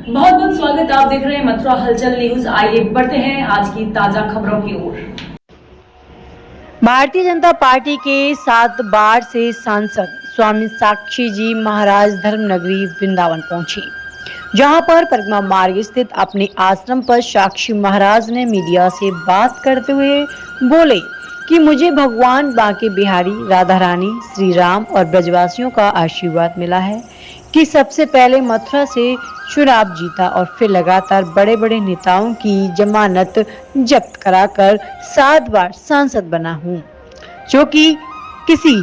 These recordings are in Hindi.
बहुत बहुत स्वागत। आप देख रहे हैं मथुरा हलचल न्यूज। आइए बढ़ते हैं आज की ताजा खबरों की ओर। भारतीय जनता पार्टी के 7 बार से सांसद स्वामी साक्षी जी महाराज धर्मनगरी वृंदावन पहुंची, जहां पर परिक्रमा मार्ग स्थित अपने आश्रम पर साक्षी महाराज ने मीडिया से बात करते हुए बोले कि मुझे भगवान बांके बिहारी, राधा रानी, श्री राम और ब्रजवासियों का आशीर्वाद मिला है कि सबसे पहले मथुरा से चुनाव जीता और फिर लगातार बड़े बड़े नेताओं की जमानत जब्त कराकर 7 बार सांसद बना हूँ, जो कि किसी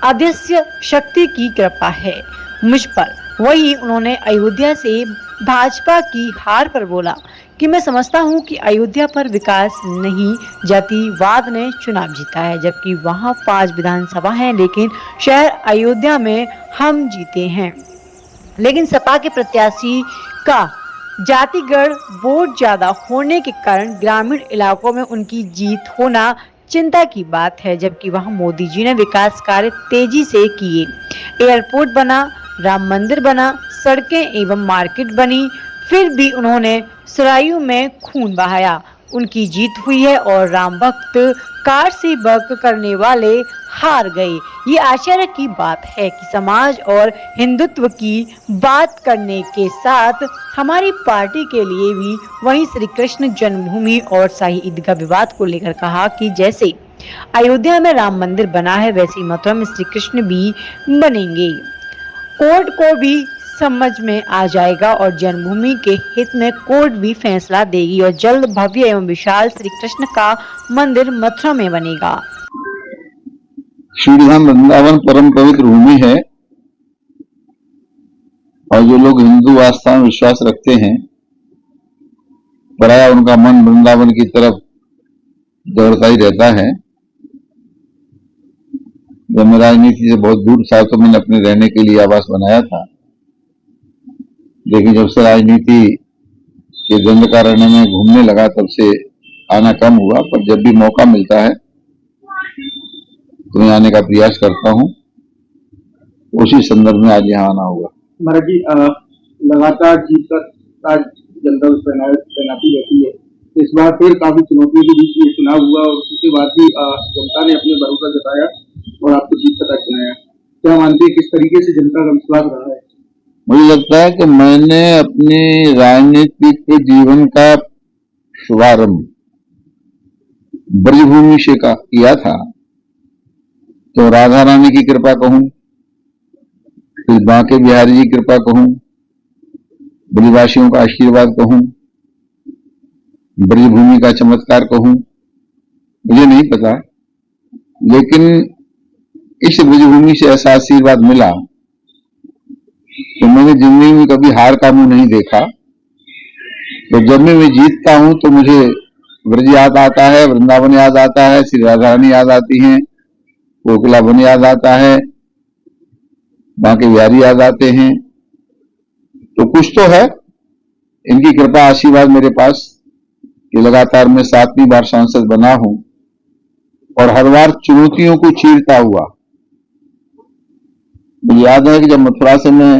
अदृश्य शक्ति की कृपा है मुझ पर। वही उन्होंने अयोध्या से भाजपा की हार पर बोला कि मैं समझता हूं कि अयोध्या पर विकास नहीं, जातिवाद ने चुनाव जीता है, जबकि वहां 5 विधानसभा हैं, लेकिन शहर अयोध्या में हम जीते हैं। लेकिन सपा के प्रत्याशी का जातिगढ़ वोट ज्यादा होने के कारण ग्रामीण इलाकों में उनकी जीत होना चिंता की बात है, जबकि वहां मोदी जी ने विकास कार्य तेजी से किए। एयरपोर्ट बना, राम मंदिर बना, सड़कें एवं मार्केट बनी, फिर भी उन्होंने सरायू में खून बहाया। उनकी जीत हुई है और राम भक्त कार से बक करने वाले हार गए। ये आश्चर्य की बात है कि समाज और हिंदुत्व की बात करने के साथ हमारी पार्टी के लिए भी वहीं श्री कृष्ण जन्मभूमि और शाही ईदगाह विवाद को लेकर कहा कि जैसे अयोध्या में राम मंदिर बना है, वैसे मथुरा में श्री कृष्ण भी बनेंगे। कोर्ट को भी समझ में आ जाएगा और जन्मभूमि के हित में कोर्ट भी फैसला देगी और जल्द भव्य एवं विशाल श्री कृष्ण का मंदिर मथुरा में बनेगा। श्रीधाम वृंदावन परम पवित्र भूमि है और जो लोग हिंदू आस्था में विश्वास रखते हैं, प्राय उनका मन वृंदावन की तरफ दौड़ता ही रहता है। जब मैं राजनीति से बहुत दूर था तो मैंने अपने रहने के लिए आवास बनाया था, लेकिन जब से राजनीति के दंडकारण्य में घूमने लगा तब से आना कम हुआ। पर जब भी मौका मिलता है तो मैं आने का प्रयास करता हूँ। उसी संदर्भ में आज यहाँ आना हुआ। महाराज जी, लगातार जीत का ताज जनता तैनाती रहती है। इस बार फिर काफी चुनौतियों के बीच में चुनाव हुआ और उसके बाद भी जनता ने अपने भरोसा जताया और आपको जीत का ताज बनाया। क्या मानते हैं किस तरीके से जनता का विश्वास रहा है? मुझे लगता है कि मैंने अपने राजनीतिक जीवन का शुभारंभ ब्रजभूमि से किया था, तो राधा रानी की कृपा कहूं, फिर बांके बिहारी जी की कृपा कहूं, ब्रजवासियों का आशीर्वाद कहूं, ब्रजभूमि का चमत्कार कहूं, मुझे नहीं पता। लेकिन इस ब्रजभूमि से ऐसा आशीर्वाद मिला तो मैंने जिंदगी में कभी हार का मुंह नहीं देखा। तो जब मैं जीतता हूं तो मुझे ब्रज याद आता है, वृंदावन याद आता है, श्री राधा रानी याद आती हैं, कोकिला वन याद आता है, बांके बिहारी याद आते हैं। तो कुछ तो है इनकी कृपा आशीर्वाद मेरे पास कि लगातार मैं 7वीं बार सांसद बना हूं और हर बार चुनौतियों को चीरता हुआ। मुझे याद है कि जब मथुरा से मैं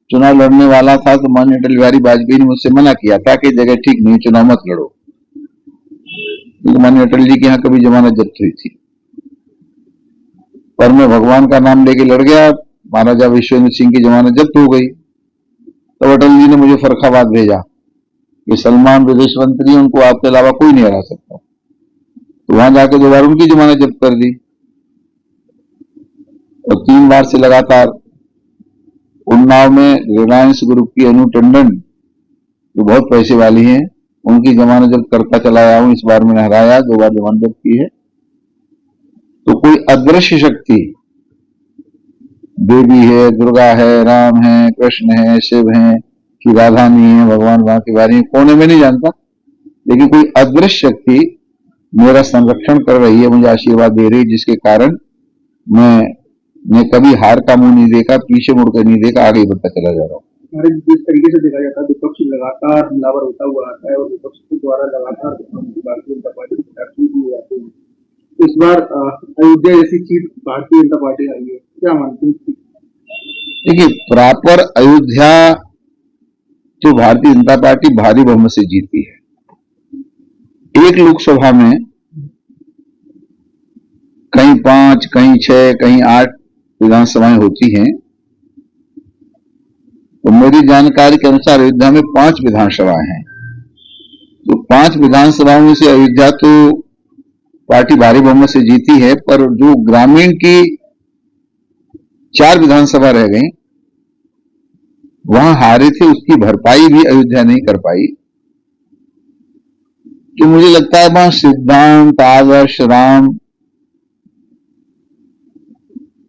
चुनाव लड़ने वाला था तो माननीय अटल बिहारी वाजपेयी ने मुझसे मना किया था कि जगह ठीक नहीं, चुनाव मत लड़ो, क्योंकि माननीय अटल जी के यहाँ कभी जमानत जब्त हुई थी। पर मैं भगवान का नाम लेके लड़ गया, महाराजा विश्वेंद्र सिंह की जमानत जब्त हो गई। तो अटल जी ने मुझे फर्रुखाबाद भेजा कि सलमान विदेश मंत्री, उनको आपके अलावा कोई नहीं हरा सकता। तो वहां जाकर 2 बार उनकी जमानत जब्त कर दी और 3 बार से लगातार उन्नाव में रिलायंस ग्रुप की अनु टंडन, जो बहुत पैसे वाली हैं, उनकी जमानत जब्त करता चला आया हूं। इस बार मैंने हराया, 2 बार जमानत जब्त की है। तो कोई अदृश्य शक्ति, देवी है, दुर्गा है, राम है, कृष्ण है, शिव है, कि राधा नहीं है, भगवान बांके बिहारी है, कौन है मैं नहीं जानता, लेकिन कोई अदृश्य शक्ति मेरा संरक्षण कर रही है, मुझे आशीर्वाद दे रही है, जिसके कारण मैं कभी हार का मुंह नहीं देखा, पीछे मुड़कर नहीं देखा, आगे बढ़ता चला जा रहा हूँ। जिस तरीके से देखा जाता है विपक्ष लगातार हमलावर होता हुआ आता है और विपक्ष के द्वारा लगातार भारतीय जनता पार्टी हो जाती है। इस बार अयोध्या जैसी चीज भारतीय जनता पार्टी आई है, क्या मानते हैं? देखिए, प्रॉपर अयोध्या तो भारतीय जनता पार्टी भारी बहुमत से जीती है। एक लोकसभा में कहीं 5, कहीं 6, कहीं 8 विधानसभाएं होती हैं। तो मेरी जानकारी के अनुसार अयोध्या में 5 विधानसभाएं हैं। तो 5 विधानसभाओं में से अयोध्या तो पार्टी भारी बहुमत से जीती है, पर जो ग्रामीण की 4 विधानसभा रह गई, वहां हारे थे, उसकी भरपाई भी अयोध्या नहीं कर पाई। तो मुझे लगता है वहां सिद्धांत, आदर्श, राम,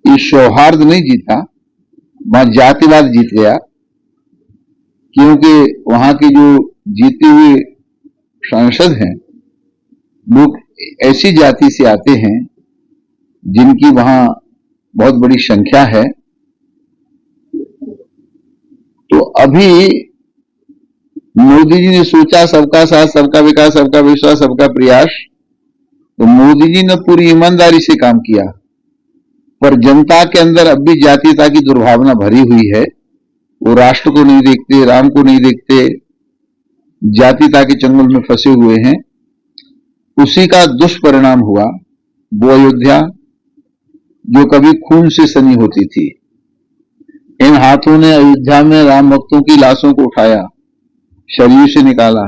ये सौहार्द नहीं जीता, वहां जातिवाद जीत गया। क्योंकि वहां के जो जीते हुए सांसद हैं, लोग ऐसी जाति से आते हैं जिनकी वहां बहुत बड़ी संख्या है। तो अभी मोदी जी ने सोचा सबका साथ, सबका विकास, सबका विश्वास, सबका प्रयास। तो मोदी जी ने पूरी ईमानदारी से काम किया, पर जनता के अंदर अब भी जातीयता की दुर्भावना भरी हुई है। वो राष्ट्र को नहीं देखते, राम को नहीं देखते, जातीयता के चंगुल में फंसे हुए हैं। उसी का दुष्परिणाम हुआ वो अयोध्या जो कभी खून से सनी होती थी। इन हाथों ने अयोध्या में राम भक्तों की लाशों को उठाया, शरीर से निकाला,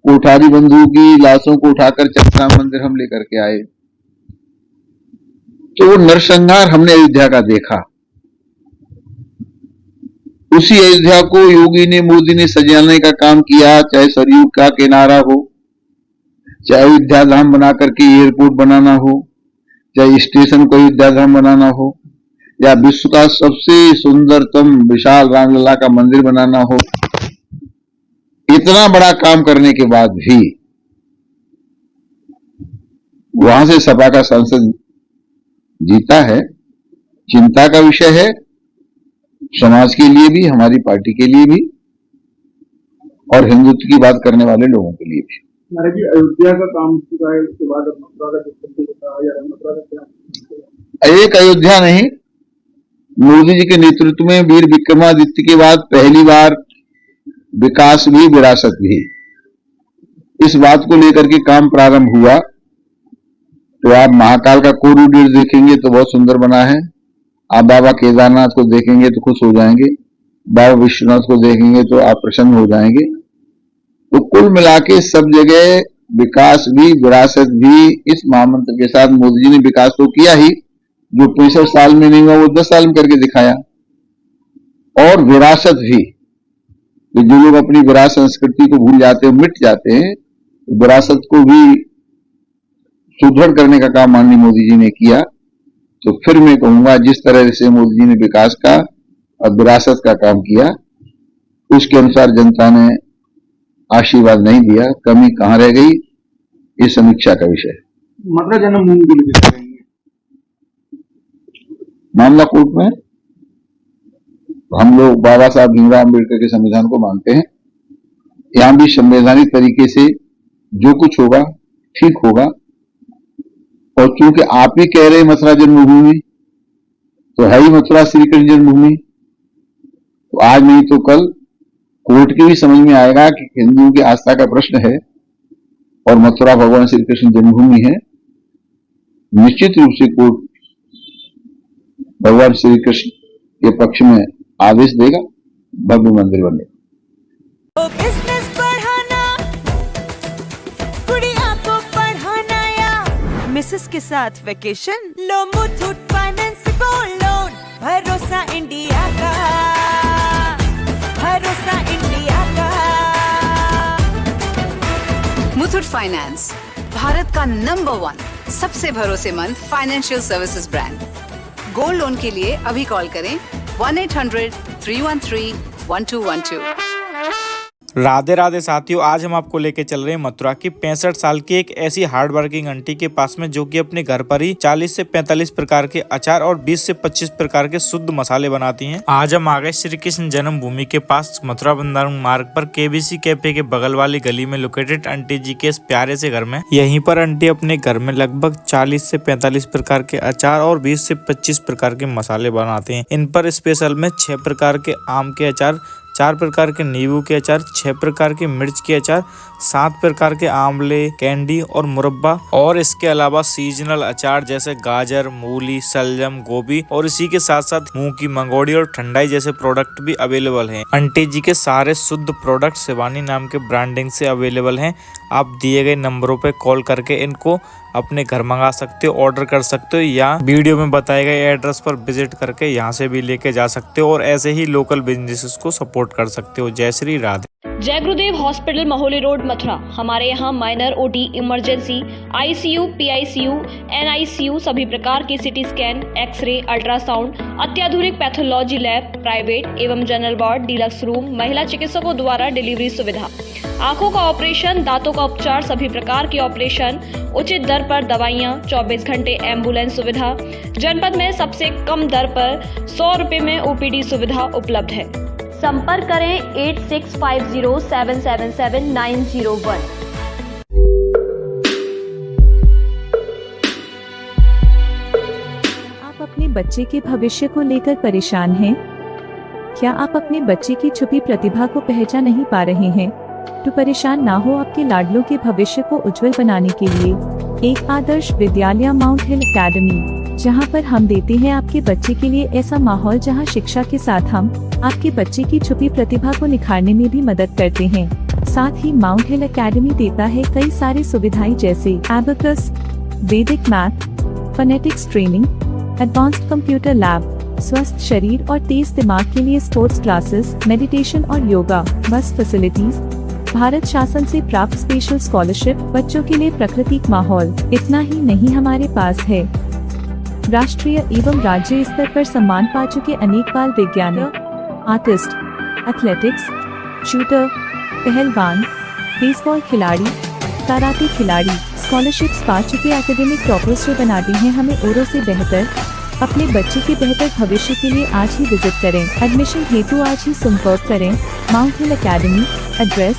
कोठारी बंधु की लाशों को उठाकर चक्रराम मंदिर हम लेकर के आए। तो वो नरसंहार हमने अयोध्या का देखा। उसी अयोध्या को योगी ने, मोदी ने सजाने का काम किया, चाहे सरयू का किनारा हो, चाहे अयोध्या धाम बना करके एयरपोर्ट बनाना हो, चाहे स्टेशन को अयोध्या धाम बनाना हो, या विश्व का सबसे सुंदरतम विशाल रामलला का मंदिर बनाना हो। इतना बड़ा काम करने के बाद भी वहां से सपा का सांसद जीता है। चिंता का विषय है समाज के लिए भी, हमारी पार्टी के लिए भी, और हिंदुत्व की बात करने वाले लोगों के लिए भी। महाराज जी, अयोध्या का काम पूरा है, उसके बाद अब मथुरा का जो होता है, या मथुरा का क्या? एक अयोध्या नहीं, मोदी जी के नेतृत्व में वीर विक्रमादित्य के बाद पहली बार विकास भी, विरासत भी, इस बात को लेकर के काम प्रारंभ हुआ। तो आप महाकाल का कॉरिडोर देखेंगे तो बहुत सुंदर बना है। आप बाबा केदारनाथ को देखेंगे तो खुश हो जाएंगे, बाबा विश्वनाथ को देखेंगे तो आप प्रसन्न हो जाएंगे। तो कुल मिला के सब जगह विकास भी, विरासत भी, इस महामंत्र के साथ मोदी जी ने विकास तो किया ही, जो 65 साल में नहीं हुआ वो 10 साल में करके दिखाया। और विरासत भी, तो जो लोग अपनी विरासत संस्कृति को भूल जाते हैं, मिट जाते हैं, विरासत को भी सुदृढ़ करने का काम माननीय मोदी जी ने किया। तो फिर मैं कहूंगा जिस तरह से मोदी जी ने विकास का और विरासत का काम किया, उसके अनुसार जनता ने आशीर्वाद नहीं दिया। कमी कहां रह गई, ये समीक्षा का विषय है। मथुरा जन्मभूमि को लेकर करेंगे मामला कोर्ट में। हम लोग बाबा साहब भीमराव अम्बेडकर के संविधान को मानते हैं। यहां भी संवैधानिक तरीके से जो कुछ होगा ठीक होगा। और चूंकि आप ही कह रहे हैं मथुरा जन्मभूमि, तो है ही मथुरा श्री कृष्ण जन्मभूमि। तो आज नहीं तो कल कोर्ट की भी समझ में आएगा कि हिंदुओं की आस्था का प्रश्न है और मथुरा भगवान श्री कृष्ण जन्मभूमि है। निश्चित रूप से कोर्ट भगवान श्री कृष्ण के पक्ष में आदेश देगा, भव्य मंदिर बनेगा। बिजनेस बढ़ाना, गुड़िया को पढ़ाना, या मिसेस के साथ वेकेशन, लो मुथूट फाइनेंस गोल्ड लोन। भरोसा इंडिया का, भरोसा इंडिया का। मुथूट फाइनेंस, भारत का नंबर 1 सबसे भरोसेमंद financial services brand. Gold loan के लिए अभी कॉल करें 1-800-313-1212। राधे राधे साथियों, आज हम आपको लेके चल रहे हैं मथुरा की 65 साल की एक ऐसी हार्ड वर्किंग आंटी के पास में, जो कि अपने घर पर ही 40 से 45 प्रकार के अचार और 20 से 25 प्रकार के शुद्ध मसाले बनाती हैं। आज हम आ गए श्री कृष्ण जन्मभूमि के पास मथुरा वृंदावन मार्ग पर केबीसी कैफे के बगल वाली गली में लोकेटेड आंटी जी के इस प्यारे से घर में। यहीं पर आंटी अपने घर में लगभग 40 से 45 प्रकार के अचार और 20 से 25 प्रकार के मसाले बनाते हैं। इन पर स्पेशल में 6 प्रकार के आम के अचार, 4 प्रकार के नींबू के अचार, 6 प्रकार के मिर्च के अचार, 7 प्रकार के आंवले, कैंडी और मुरब्बा, और इसके अलावा सीजनल अचार जैसे गाजर, मूली, शलजम, गोभी और इसी के साथ साथ मूंग की मंगोड़ी और ठंडाई जैसे प्रोडक्ट भी अवेलेबल हैं। आंटी जी के सारे शुद्ध प्रोडक्ट शिवानी नाम के ब्रांडिंग से अवेलेबल हैं। आप दिए गए नंबरों पे कॉल करके इनको अपने घर मंगा सकते हो, ऑर्डर कर सकते हो, या वीडियो में बताए गए एड्रेस पर विजिट करके यहाँ से भी लेके जा सकते हो और ऐसे ही लोकल बिजनेसेस को सपोर्ट कर सकते हो। जय श्री राधे। जय गुरुदेव हॉस्पिटल, महोली रोड, मथुरा। हमारे यहाँ minor, OT, emergency, ICU, PICU, NICU, सभी प्रकार के सिटी स्कैन, एक्सरे, अल्ट्रासाउंड, अत्याधुनिक पैथोलॉजी लैब, प्राइवेट एवं जनरल वार्ड, डीलक्स रूम, महिला चिकित्सकों द्वारा डिलीवरी सुविधा, आंखों का ऑपरेशन, दांतों का उपचार, सभी प्रकार के ऑपरेशन, उचित दर पर दवाइयाँ, 24 घंटे एम्बुलेंस सुविधा। जनपद में सबसे कम दर पर 100 रुपए में ओपीडी सुविधा उपलब्ध है। संपर्क करें 8650777901। आप अपने बच्चे के भविष्य को लेकर परेशान हैं? क्या आप अपने बच्चे की छुपी प्रतिभा को पहचान नहीं पा रहे हैं? तो परेशान ना हो। आपके लाडलों के भविष्य को उज्जवल बनाने के लिए एक आदर्श विद्यालय माउंट हिल एकेडमी, जहां पर हम देते हैं आपके बच्चे के लिए ऐसा माहौल जहां शिक्षा के साथ हम आपके बच्चे की छुपी प्रतिभा को निखारने में भी मदद करते हैं। साथ ही माउंट हिल एकेडमी देता है कई सारी सुविधाएं जैसे एबेकस, वैदिक math, phonetics training, advanced computer lab, स्वस्थ शरीर और तेज दिमाग के लिए स्पोर्ट्स क्लासेस, मेडिटेशन और योगा, बस फैसिलिटीज, भारत शासन से प्राप्त स्पेशल स्कॉलरशिप, बच्चों के लिए प्राकृतिक माहौल। इतना ही नहीं, हमारे पास है राष्ट्रीय एवं राज्य स्तर पर सम्मान पा चुके अनेक बाल वैज्ञानिक, आर्टिस्ट, एथलेटिक्स, शूटर, पहलवान, बेसबॉल खिलाड़ी, कराटे खिलाड़ी, स्कॉलरशिप्स पा चुके एकेडमिक टॉपर्स जो बनाते हैं हमें औरों से बेहतर। अपने बच्चे के बेहतर भविष्य के लिए आज ही विजिट करें। एडमिशन हेतु आज ही संपर्क करें। माउंट हिल academy, address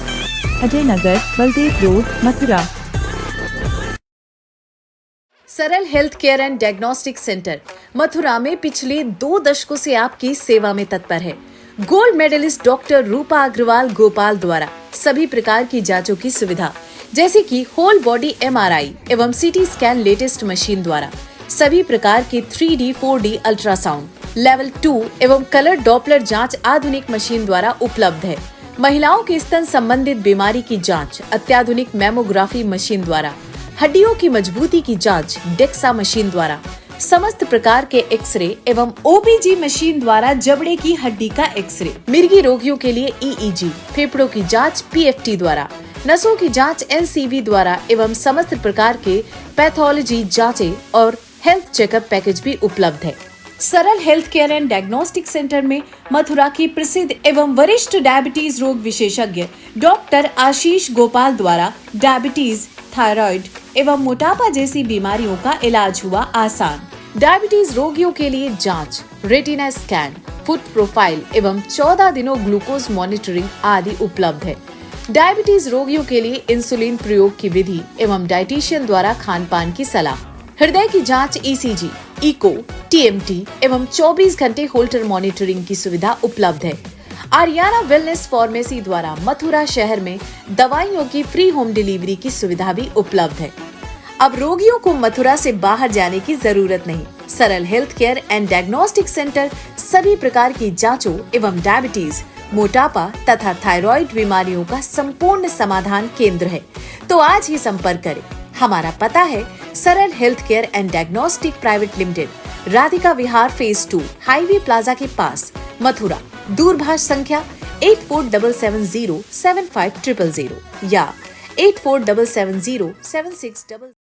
Ajay Nagar, Baldev road, Mathura. सरल health care and diagnostic centre Mathura में पिछले 2 दशकों से आपकी सेवा में तत्पर है। गोल्ड मेडलिस्ट डॉक्टर रूपा अग्रवाल गोपाल द्वारा सभी प्रकार की जांचों की सुविधा जैसे कि होल बॉडी एमआरआई एवं सीटी स्कैन लेटेस्ट मशीन द्वारा, सभी प्रकार के 3D 4D अल्ट्रासाउंड, लेवल 2 एवं कलर डॉपलर जांच आधुनिक मशीन द्वारा उपलब्ध है। महिलाओं की स्तन संबंधित बीमारी की जांच अत्याधुनिक मेमोग्राफी मशीन द्वारा, हड्डियों की मजबूती की जांच डेक्सा मशीन द्वारा, समस्त प्रकार के एक्सरे एवं ओबीजी मशीन द्वारा जबड़े की हड्डी का एक्सरे, मिर्गी रोगियों के लिए ईईजी, फेफड़ों की जांच पीएफटी द्वारा, नसों की जांच एनसीवी द्वारा एवं समस्त प्रकार के पैथोलॉजी जांचें और हेल्थ चेकअप पैकेज भी उपलब्ध है। सरल health care and diagnostic centre में मथुरा की प्रसिद्ध एवं वरिष्ठ डायबिटीज रोग विशेषज्ञ डॉक्टर आशीष गोपाल द्वारा डायबिटीज, थायराइड एवं मोटापा जैसी बीमारियों का इलाज हुआ आसान। डायबिटीज रोगियों के लिए जांच, रेटिना स्कैन, फुट प्रोफाइल एवं 14 दिनों ग्लूकोज मॉनिटरिंग आदि उपलब्ध है। डायबिटीज रोगियों के लिए इंसुलिन प्रयोग की विधि एवं डाइटिशियन द्वारा खान पान की सलाह, हृदय की जांच, ईसीजी, इको, टीएमटी एवं 24 घंटे होल्टर मॉनिटरिंग की सुविधा उपलब्ध है। आर्याना वेलनेस फार्मेसी द्वारा मथुरा शहर में दवाइयों की फ्री होम डिलीवरी की सुविधा भी उपलब्ध है। अब रोगियों को मथुरा से बाहर जाने की जरूरत नहीं। सरल health care and diagnostic centre सभी प्रकार की जांचों एवं डायबिटीज, मोटापा तथा थायराइड बीमारियों का संपूर्ण समाधान केंद्र है। तो आज ही संपर्क करें। हमारा पता है सरल health care and diagnostic private limited, Radhika Vihar phase 2, highway plaza के पास, मथुरा। दूरभाष संख्या 8477075000 या 8477076000।